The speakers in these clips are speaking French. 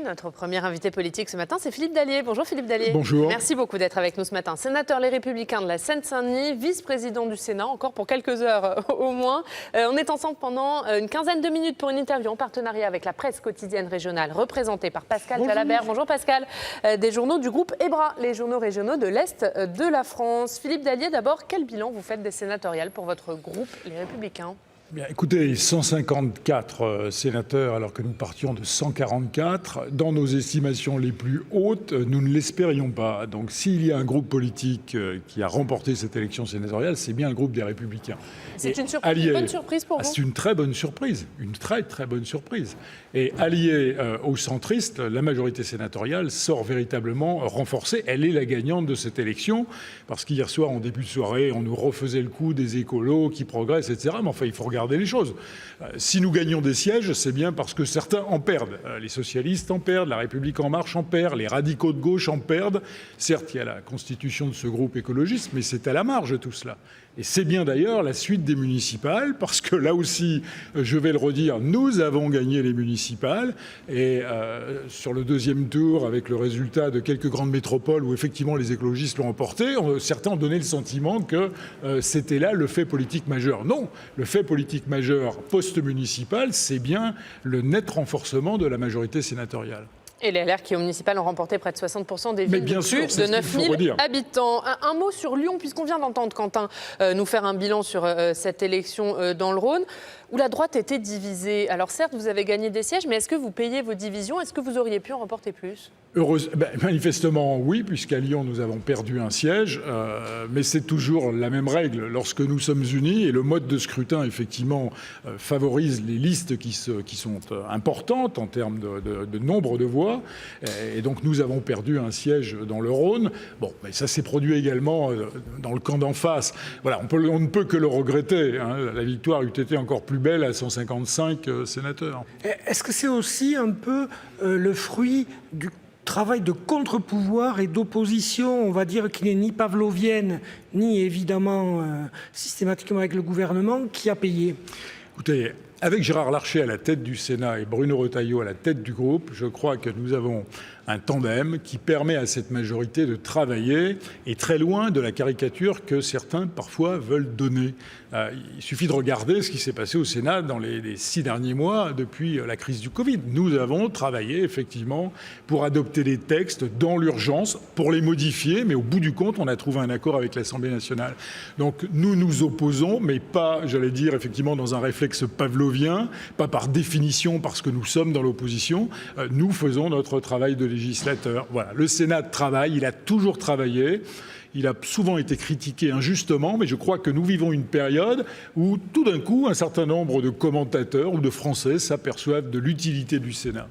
Notre premier invité politique ce matin, c'est Philippe Dallier. Bonjour Philippe Dallier. Bonjour. Merci beaucoup d'être avec nous ce matin. Sénateur Les Républicains de la Seine-Saint-Denis, vice-président du Sénat, encore pour quelques heures au moins. On est ensemble pendant une quinzaine de minutes pour une interview en partenariat avec la presse quotidienne régionale, représentée par Pascal Jalabert. Bonjour Pascal. Des journaux du groupe EBRA, les journaux régionaux de l'Est de la France. Philippe Dallier, d'abord, quel bilan vous faites des sénatoriales pour votre groupe Les Républicains ? Bien, écoutez, 154 sénateurs alors que nous partions de 144. Dans nos estimations les plus hautes, nous ne l'espérions pas. Donc s'il y a un groupe politique qui a remporté cette élection sénatoriale, c'est bien le groupe des Républicains. C'est une bonne surprise pour vous ? C'est une très bonne surprise, une très très bonne surprise. Et alliée aux centristes, la majorité sénatoriale sort véritablement renforcée. Elle est la gagnante de cette élection, parce qu'hier soir, en début de soirée, on nous refaisait le coup des écolos qui progressent, etc. Mais enfin, il faut regarder les choses. Si nous gagnons des sièges, c'est bien parce que certains en perdent. Les socialistes en perdent, la République en marche en perd, les radicaux de gauche en perdent. Certes, il y a la constitution de ce groupe écologiste, mais c'est à la marge tout cela. Et c'est bien d'ailleurs la suite des municipales, parce que là aussi, je vais le redire, nous avons gagné les municipales. Et sur le deuxième tour, avec le résultat de quelques grandes métropoles où effectivement les écologistes l'ont emporté, certains ont donné le sentiment que c'était là le fait politique majeur. Non, le fait politique majeur post-municipal, c'est bien le net renforcement de la majorité sénatoriale. Et les LR qui, au municipal, ont remporté près de 60% des villes de plus de 9000 habitants. Un mot sur Lyon, puisqu'on vient d'entendre Quentin nous faire un bilan sur cette élection dans le Rhône, où la droite était divisée. Alors certes, vous avez gagné des sièges, mais est-ce que vous payez vos divisions ? Est-ce que vous auriez pu en remporter plus ? Manifestement, oui, puisqu'à Lyon, nous avons perdu un siège. Mais c'est toujours la même règle. Lorsque nous sommes unis, et le mode de scrutin, effectivement, favorise les listes qui sont importantes en termes de nombre de voix. Et donc, nous avons perdu un siège dans le Rhône. Bon, mais ça s'est produit également dans le camp d'en face. Voilà, on ne peut que le regretter. La victoire eût été encore plus belle à 155 sénateurs. Est-ce que c'est aussi un peu le fruit du travail de contre-pouvoir et d'opposition, on va dire, qui n'est ni pavlovienne, ni évidemment systématiquement avec le gouvernement, qui a payé ? Écoutez, avec Gérard Larcher à la tête du Sénat et Bruno Retailleau à la tête du groupe, je crois que nous avons un tandem qui permet à cette majorité de travailler et très loin de la caricature que certains parfois veulent donner. Il suffit de regarder ce qui s'est passé au Sénat dans les 6 derniers mois depuis la crise du Covid. Nous avons travaillé effectivement pour adopter des textes dans l'urgence, pour les modifier, mais au bout du compte, on a trouvé un accord avec l'Assemblée nationale. Donc nous nous opposons, mais pas, j'allais dire, effectivement dans un réflexe pavlovien, pas par définition parce que nous sommes dans l'opposition. Nous faisons notre travail de législateur. Voilà, le Sénat travaille, il a toujours travaillé. Il a souvent été critiqué injustement, mais je crois que nous vivons une période où, tout d'un coup, un certain nombre de commentateurs ou de Français s'aperçoivent de l'utilité du Sénat.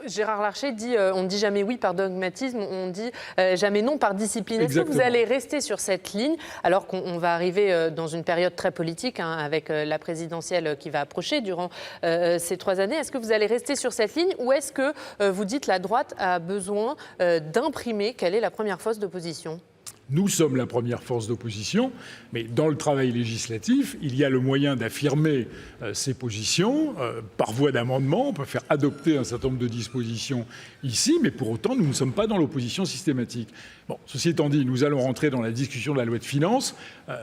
Gérard Larcher dit on ne dit jamais oui par dogmatisme, on dit jamais non par discipline. Est-ce que vous allez rester sur cette ligne alors qu'on va arriver dans une période très politique avec la présidentielle qui va approcher durant ces 3 années? Est-ce que vous allez rester sur cette ligne ou est-ce que vous dites la droite a besoin d'imprimer quelle est la première force d'opposition ? Nous sommes la première force d'opposition, mais dans le travail législatif, il y a le moyen d'affirmer ses positions par voie d'amendement. On peut faire adopter un certain nombre de dispositions ici, mais pour autant, nous ne sommes pas dans l'opposition systématique. Bon, ceci étant dit, nous allons rentrer dans la discussion de la loi de finances.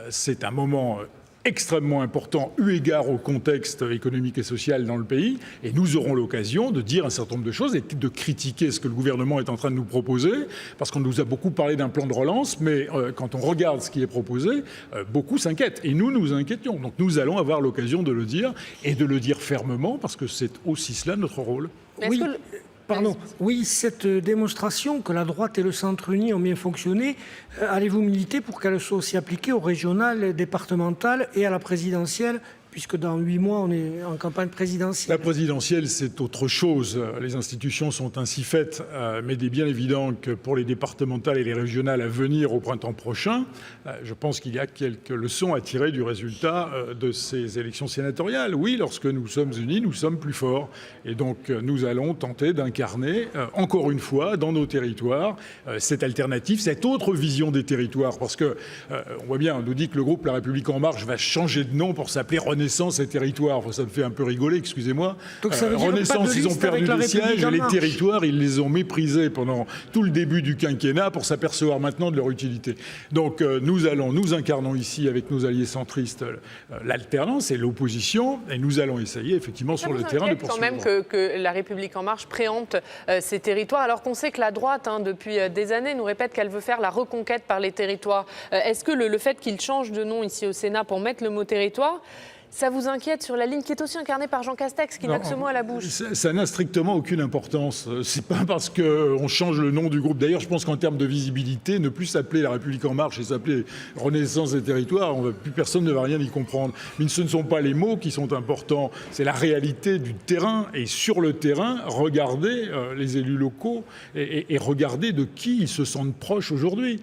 C'est un moment extrêmement important eu égard au contexte économique et social dans le pays, et nous aurons l'occasion de dire un certain nombre de choses et de critiquer ce que le gouvernement est en train de nous proposer, parce qu'on nous a beaucoup parlé d'un plan de relance, mais quand on regarde ce qui est proposé, beaucoup s'inquiètent, et nous nous inquiétions. Donc nous allons avoir l'occasion de le dire, et de le dire fermement, parce que c'est aussi cela notre rôle. Oui. Oui, cette démonstration que la droite et le centre unis ont bien fonctionné, allez-vous militer pour qu'elle soit aussi appliquée aux régionales, départementales et à la présidentielle, puisque dans 8 mois, on est en campagne présidentielle? La présidentielle, c'est autre chose. Les institutions sont ainsi faites, mais il est bien évident que pour les départementales et les régionales à venir au printemps prochain, je pense qu'il y a quelques leçons à tirer du résultat de ces élections sénatoriales. Oui, lorsque nous sommes unis, nous sommes plus forts. Et donc, nous allons tenter d'incarner, encore une fois, dans nos territoires, cette alternative, cette autre vision des territoires. Parce que, on voit bien, on nous dit que le groupe La République En Marche va changer de nom pour s'appeler Renaissance Renaissance et Territoires. Enfin, ça me fait un peu rigoler, excusez-moi. Donc ça veut dire Renaissance, ils ont perdu des sièges. Les Marche. Territoires, ils les ont méprisés pendant tout le début du quinquennat pour s'apercevoir maintenant de leur utilité. Donc nous incarnons ici avec nos alliés centristes l'alternance et l'opposition, et nous allons essayer effectivement sur le terrain de poursuivre. Quand même que la République en marche préempte ces territoires, alors qu'on sait que la droite, depuis des années, nous répète qu'elle veut faire la reconquête par les territoires. Est-ce que le fait qu'il change de nom ici au Sénat pour mettre le mot territoire, ça vous inquiète sur la ligne qui est aussi incarnée par Jean Castex, qui n'a que ce mot à la bouche? Ça n'a strictement aucune importance. C'est pas parce qu'on change le nom du groupe. D'ailleurs, je pense qu'en termes de visibilité, ne plus s'appeler La République En Marche et s'appeler Renaissance des Territoires, plus personne ne va rien y comprendre. Mais ce ne sont pas les mots qui sont importants, c'est la réalité du terrain. Et sur le terrain, regardez les élus locaux et regardez de qui ils se sentent proches aujourd'hui.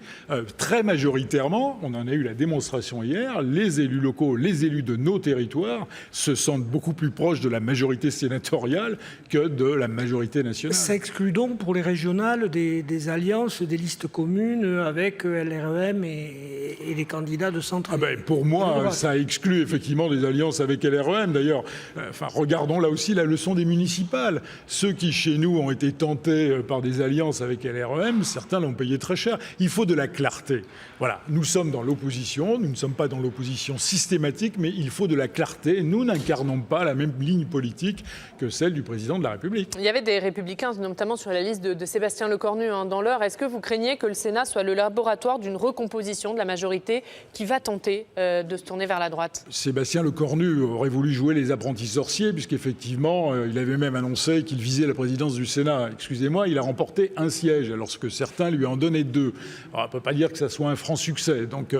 Très majoritairement, on en a eu la démonstration hier, les élus locaux, les élus de nos territoires, se sentent beaucoup plus proches de la majorité sénatoriale que de la majorité nationale. Ça exclut donc pour les régionales des alliances, des listes communes avec LREM et les candidats de centre. Pour moi, ça exclut effectivement des alliances avec LREM. D'ailleurs, regardons là aussi la leçon des municipales. Ceux qui, chez nous, ont été tentés par des alliances avec LREM, certains l'ont payé très cher. Il faut de la clarté. Voilà, nous sommes dans l'opposition, nous ne sommes pas dans l'opposition systématique, mais il faut de la clarté. Nous n'incarnons pas la même ligne politique que celle du président de la République. Il y avait des Républicains, notamment sur la liste de Sébastien Lecornu dans l'heure. Est-ce que vous craignez que le Sénat soit le laboratoire d'une recomposition de la majorité qui va tenter de se tourner vers la droite? Sébastien Lecornu aurait voulu jouer les apprentis sorciers, puisqu'effectivement, il avait même annoncé qu'il visait la présidence du Sénat. Excusez-moi, il a remporté un siège, alors que certains lui en donnaient 2. Alors, on ne peut pas dire que ça soit un franc succès. Donc,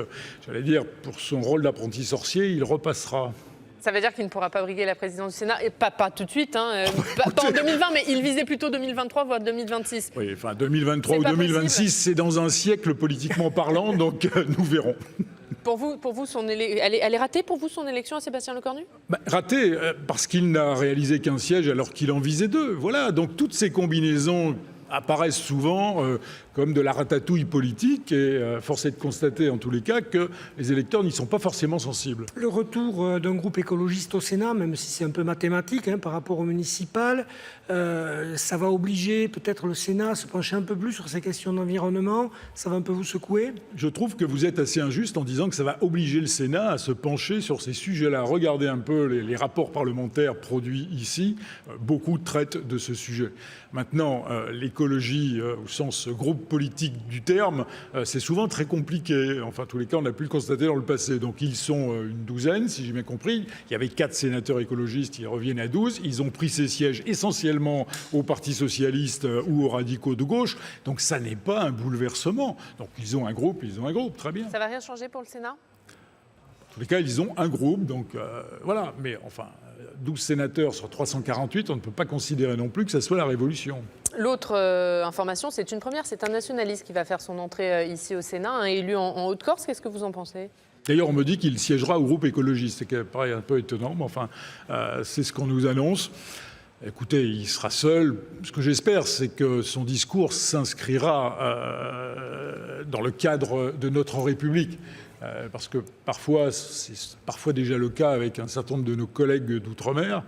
j'allais dire, pour son rôle d'apprenti sorcier, il repassera. Ça veut dire qu'il ne pourra pas briguer la présidence du Sénat, et pas tout de suite, pas en 2020, mais il visait plutôt 2023, voire 2026. Oui, 2023 ou 2026, c'est dans un siècle politiquement parlant, donc nous verrons. Pour vous elle est ratée pour vous, son élection à Sébastien Lecornu? Ratée, parce qu'il n'a réalisé qu'un siège alors qu'il en visait 2. Voilà, donc toutes ces combinaisons apparaissent souvent comme de la ratatouille politique, et force est de constater en tous les cas que les électeurs n'y sont pas forcément sensibles. Le retour d'un groupe écologiste au Sénat, même si c'est un peu mathématique par rapport au municipal, ça va obliger peut-être le Sénat à se pencher un peu plus sur ces questions d'environnement. Ça va un peu vous secouer? Je trouve que vous êtes assez injuste en disant que ça va obliger le Sénat à se pencher sur ces sujets-là. Regardez un peu les rapports parlementaires produits ici. Beaucoup traitent de ce sujet. Maintenant, l'écologie, au sens groupe politique du terme, c'est souvent très compliqué. Enfin, en tous les cas, on a pu le constater dans le passé. Donc, ils sont une douzaine, si j'ai bien compris. Il y avait 4 sénateurs écologistes, ils reviennent à 12. Ils ont pris ces sièges essentiellement au Parti socialiste ou aux radicaux de gauche. Donc, ça n'est pas un bouleversement. Donc, ils ont un groupe, très bien. Ça ne va rien changer pour le Sénat ? En tous les cas, ils ont un groupe, donc voilà. Mais enfin, 12 sénateurs sur 348, on ne peut pas considérer non plus que ça soit la révolution. L'autre information, c'est une première, c'est un nationaliste qui va faire son entrée ici au Sénat, un élu en Haute-Corse. Qu'est-ce que vous en pensez ? D'ailleurs, on me dit qu'il siégera au groupe écologiste, ce qui paraît un peu étonnant, mais enfin, c'est ce qu'on nous annonce. Écoutez, il sera seul. Ce que j'espère, c'est que son discours s'inscrira dans le cadre de notre République. Parce que parfois, c'est parfois déjà le cas avec un certain nombre de nos collègues d'outre-mer,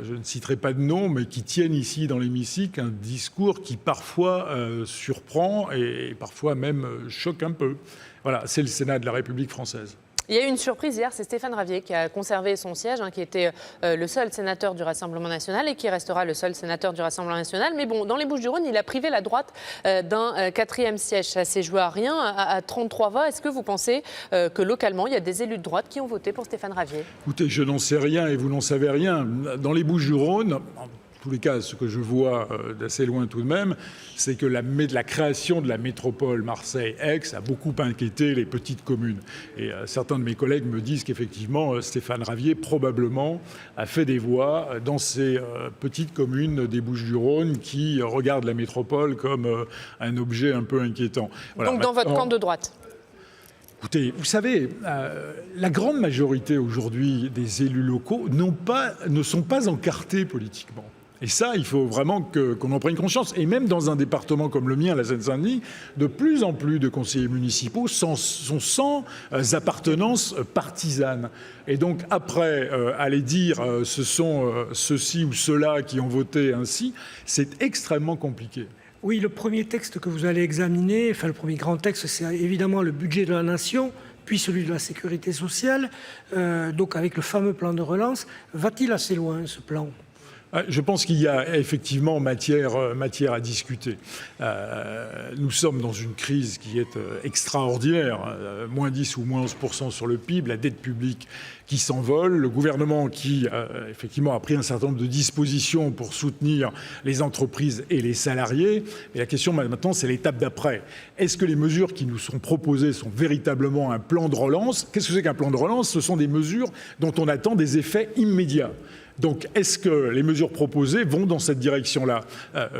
je ne citerai pas de nom, mais qui tiennent ici dans l'hémicycle un discours qui parfois surprend et parfois même choque un peu. Voilà, c'est le Sénat de la République française. Il y a eu une surprise hier, c'est Stéphane Ravier qui a conservé son siège, qui était le seul sénateur du Rassemblement national et qui restera le seul sénateur du Rassemblement national. Mais bon, dans les Bouches-du-Rhône, il a privé la droite d'un 4e siège. Ça s'est joué à rien, à 33 voix. Est-ce que vous pensez que localement, il y a des élus de droite qui ont voté pour Stéphane Ravier ? Écoutez, je n'en sais rien et vous n'en savez rien. Dans les Bouches-du-Rhône, en tous les cas, ce que je vois d'assez loin tout de même, c'est que la création de la métropole Marseille-Aix a beaucoup inquiété les petites communes. Et certains de mes collègues me disent qu'effectivement, Stéphane Ravier, probablement, a fait des voix dans ces petites communes des Bouches-du-Rhône qui regardent la métropole comme un objet un peu inquiétant. Voilà. Donc dans votre camp de droite ? Écoutez, vous savez, la grande majorité aujourd'hui des élus locaux ne sont pas encartés politiquement. Et ça, il faut vraiment qu'on en prenne conscience. Et même dans un département comme le mien, la Seine-Saint-Denis, de plus en plus de conseillers municipaux sont sans appartenance partisane. Et donc après, aller dire ce sont ceux-ci ou ceux-là qui ont voté ainsi, c'est extrêmement compliqué. Oui, le premier texte que vous allez examiner, enfin le premier grand texte, c'est évidemment le budget de la nation, puis celui de la sécurité sociale, donc avec le fameux plan de relance. Va-t-il assez loin, ce plan ? Je pense qu'il y a effectivement matière à discuter. Nous sommes dans une crise qui est extraordinaire, moins 10 ou moins 11% sur le PIB, la dette publique qui s'envole, le gouvernement qui effectivement a pris un certain nombre de dispositions pour soutenir les entreprises et les salariés. Et la question maintenant, c'est l'étape d'après. Est-ce que les mesures qui nous sont proposées sont véritablement un plan de relance ? Qu'est-ce que c'est qu'un plan de relance ? Ce sont des mesures dont on attend des effets immédiats. Donc, est-ce que les mesures proposées vont dans cette direction-là ?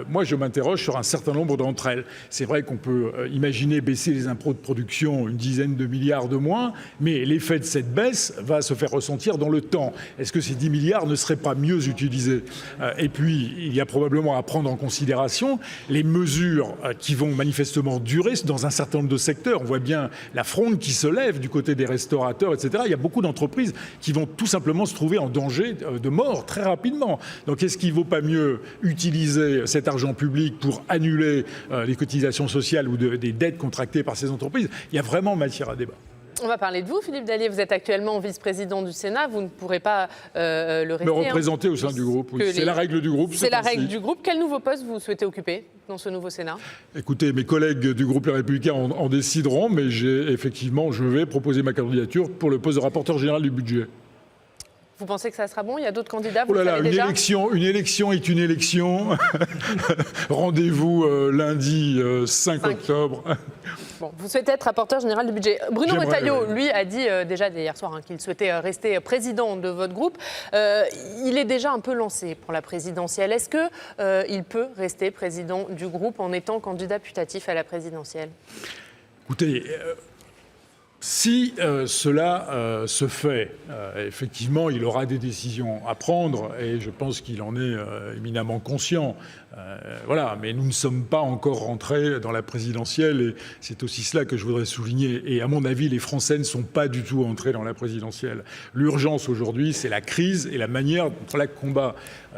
Moi, je m'interroge sur un certain nombre d'entre elles. C'est vrai qu'on peut imaginer baisser les impôts de production une dizaine de milliards de moins, mais l'effet de cette baisse va se faire ressentir dans le temps. Est-ce que ces 10 milliards ne seraient pas mieux utilisés ? Et puis, il y a probablement à prendre en considération les mesures qui vont manifestement durer dans un certain nombre de secteurs. On voit bien la fronde qui se lève du côté des restaurateurs, etc. Il y a beaucoup d'entreprises qui vont tout simplement se trouver en danger de mort très rapidement. Donc est-ce qu'il ne vaut pas mieux utiliser cet argent public pour annuler les cotisations sociales ou des dettes contractées par ces entreprises ? Il y a vraiment matière à débat. On va parler de vous, Philippe Dallier. Vous êtes actuellement vice-président du Sénat. Vous ne pourrez pas le rester. Me représenter au sein du groupe. Oui. C'est la règle du groupe. C'est la règle du groupe. Quel nouveau poste vous souhaitez occuper dans ce nouveau Sénat ? Écoutez, mes collègues du groupe Les Républicains en décideront, mais je vais proposer ma candidature pour le poste de rapporteur général du budget. Vous pensez que ça sera bon ? Il y a d'autres candidats, une élection est une élection. Rendez-vous lundi 5 octobre. Bon, vous souhaitez être rapporteur général du budget. Bruno Retailleau, lui, a dit déjà hier soir qu'il souhaitait rester président de votre groupe. Il est déjà un peu lancé pour la présidentielle. Est-ce qu'il peut rester président du groupe en étant candidat putatif à la présidentielle ? Écoutez... Si cela se fait, effectivement, il aura des décisions à prendre et je pense qu'il en est éminemment conscient. Voilà, mais nous ne sommes pas encore rentrés dans la présidentielle et c'est aussi cela que je voudrais souligner. Et à mon avis, les Français ne sont pas du tout entrés dans la présidentielle. L'urgence aujourd'hui, c'est la crise et la manière dont la combat.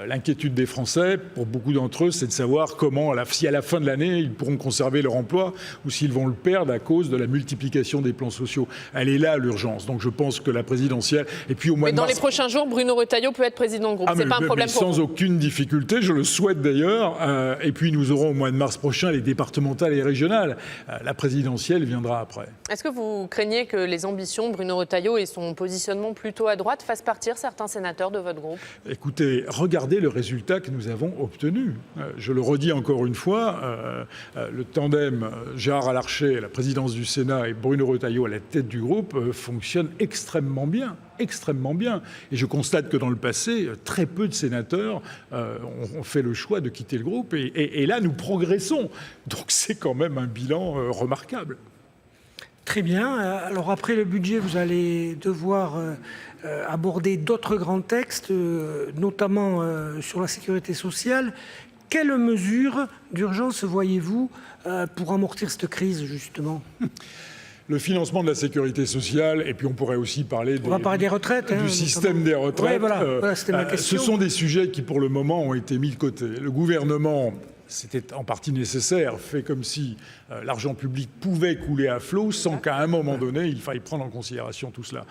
L'inquiétude des Français, pour beaucoup d'entre eux, c'est de savoir comment, si à la fin de l'année, ils pourront conserver leur emploi ou s'ils vont le perdre à cause de la multiplication des plans sociaux. Elle est là, l'urgence. Donc je pense que la présidentielle... Et puis au mois de mars... Mais dans les prochains jours, Bruno Retailleau peut être président du groupe. C'est pas un problème pour vous. Sans aucune difficulté, je le souhaite d'ailleurs. Et puis nous aurons au mois de mars prochain les départementales et régionales. La présidentielle viendra après. Est-ce que vous craignez que les ambitions de Bruno Retailleau et son positionnement plutôt à droite fassent partir certains sénateurs de votre groupe ? Écoutez, regardez le résultat que nous avons obtenu. Je le redis encore une fois, le tandem Gérard Larcher à la présidence du Sénat et Bruno Retailleau à la tête du groupe fonctionne extrêmement bien. Extrêmement bien. Et je constate que dans le passé, très peu de sénateurs ont fait le choix de quitter le groupe. Et là, nous progressons. Donc c'est quand même un bilan remarquable. Très bien. Alors après le budget, vous allez devoir aborder d'autres grands textes, notamment sur la sécurité sociale. Quelles mesures d'urgence voyez-vous pour amortir cette crise, justement ? Le financement de la sécurité sociale, et puis on pourrait aussi parler on va parler des retraites, du système des retraites. Ouais, voilà, c'était ma question. Ce sont des sujets qui, pour le moment, ont été mis de côté. Le gouvernement, c'était en partie nécessaire, fait comme si l'argent public pouvait couler à flot sans qu'à un moment donné, il faille prendre en considération tout cela.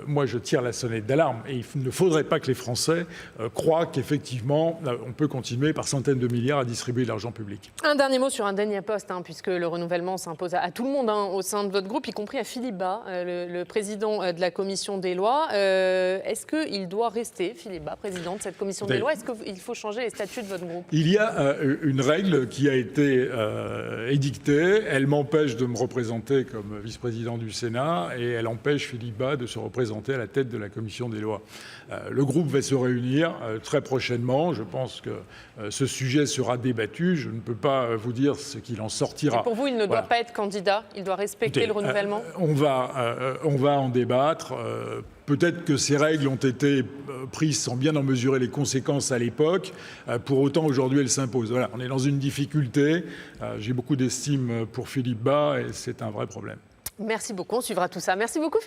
Moi, je tire la sonnette d'alarme et il ne faudrait pas que les Français croient qu'effectivement, on peut continuer par centaines de milliards à distribuer de l'argent public. Un dernier mot sur un dernier poste, puisque le renouvellement s'impose à tout le monde au sein de votre groupe, y compris à Philippe Bas, le président de la commission des lois. Est-ce qu'il doit rester, Philippe Bas, président de cette commission des lois ? Est-ce qu'il faut changer les statuts de votre groupe ? Il y a une règle qui a été édictée. Elle m'empêche de me représenter comme vice-président du Sénat et elle empêche Philippe Bas de se représenter à la tête de la commission des lois. Le groupe va se réunir très prochainement. Je pense que ce sujet sera débattu. Je ne peux pas vous dire ce qu'il en sortira. Et pour vous, il ne doit pas être candidat ? Il doit respecter le renouvellement ? On va en débattre. Peut-être que ces règles ont été prises sans bien en mesurer les conséquences à l'époque. Pour autant, aujourd'hui, elles s'imposent. Voilà, on est dans une difficulté. J'ai beaucoup d'estime pour Philippe Bas et c'est un vrai problème. Merci beaucoup, on suivra tout ça. Merci beaucoup.